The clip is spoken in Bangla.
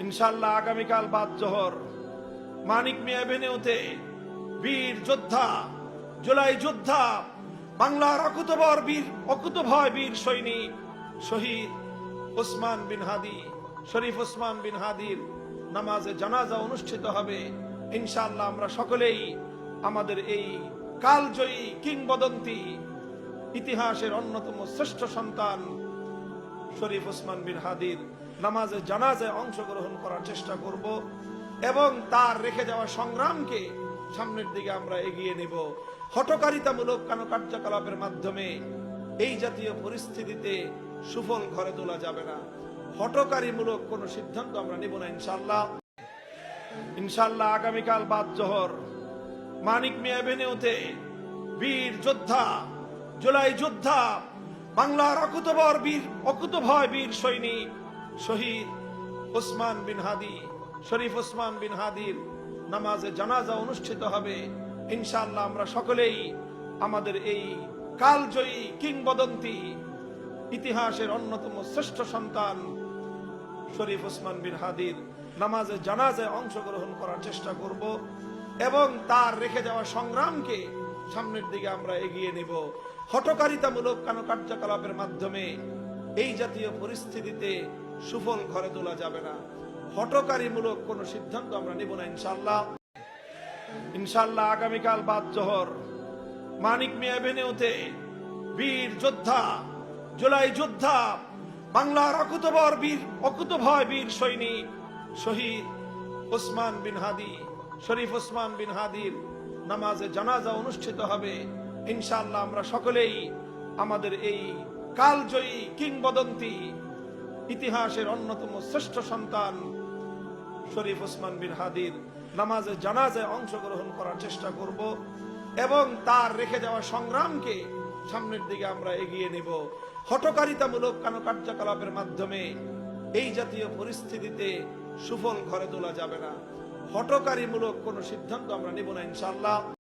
ইনশাআল্লাহ আগামীকাল বাদ জোহর মানিক মিয়া এভিনিউতে বীর যোদ্ধা, জুলাই যোদ্ধা, বাংলার অকুতভয় বীর সৈনিক শহীদ ওসমান বিন হাদি, শরীফ ওসমান বিন হাদির নামাজে জানাজা অনুষ্ঠিত হবে। ইনশাআল্লাহ আমরা সকলেই আমাদের এই কালজয়ী কিংবদন্তি ইতিহাসের অন্যতম শ্রেষ্ঠ সন্তান শরীফ ওসমান বিন হাদির নামাজে জানাজায় অংশগ্রহণ করার চেষ্টা করব এবং তার রেখে যাওয়া সংগ্রামকে সামনের দিকে আমরা এগিয়ে নেব। হঠকারিতামূলক কোনো কার্যকলাপের মাধ্যমে এই জাতীয় পরিস্থিতিতে সুফল ঘরে তোলা যাবে না। হঠকারীমূলক কোন সিদ্ধান্ত আমরা নেব না ইনশাআল্লাহ। ইনশাআল্লাহ আগামীকাল বাদ জোহর মানিক মিয়া এভিনিউতে বীর যোদ্ধা, জুলাই যোদ্ধা, বাংলার অকুতভয় বীর সৈনিক শহীদ ওসমান বিন হাদি, শরীফ ওসমান বিন হাদির নামাজে জানাজা অনুষ্ঠিত হবে। ইনশাআল্লাহ আমরা সকলেই আমাদের এই কালজয়ী কিংবদন্তি ইতিহাসের অন্যতম শ্রেষ্ঠ সন্তান শরীফ ওসমান বিন হাদির নামাজে জানাজায় অংশগ্রহণ করার চেষ্টা করব এবং তার রেখে যাওয়া সংগ্রামকে সামনের দিকে আমরা এগিয়ে নেব। হঠকারিতামূলক কোনো কার্যকলাপের মাধ্যমে এই জাতীয় পরিস্থিতিতে সুফল ঘরে তোলা যাবে না। হঠকারীমূলক কোন সিদ্ধান্ত আমরা নেব না ইনশাআল্লাহ। ইনশাআল্লাহ আগামীকাল বাদ জোহর মানিক মিয়া এভিনিউতে বীর যোদ্ধা, জুলাই যোদ্ধা, বাংলার অকুতভয় বীর সৈনিক শহীদ ওসমান বিন হাদি, শরীফ ওসমান বিন হাদির নামাজে জানাজা অনুষ্ঠিত হবে। ইনশাআল্লাহ আমরা সকলেই আমাদের এই কালজয়ী কিংবদন্তি ইতিহাসের অন্যতম শ্রেষ্ঠ সন্তান শরীফ ওসমান বিন হাদির নামাজে জানাজায় অংশগ্রহণ করার চেষ্টা করব এবং তার রেখে যাওয়া সংগ্রামকে সামনের দিকে আমরা এগিয়ে নেব। হঠকারিতামূলক কোনো কার্যকলাপের মাধ্যমে এই জাতীয় পরিস্থিতিতে সুফল ঘরে তোলা যাবে না। হঠকারীমূলক কোন সিদ্ধান্ত আমরা নেব না ইনশাআল্লাহ।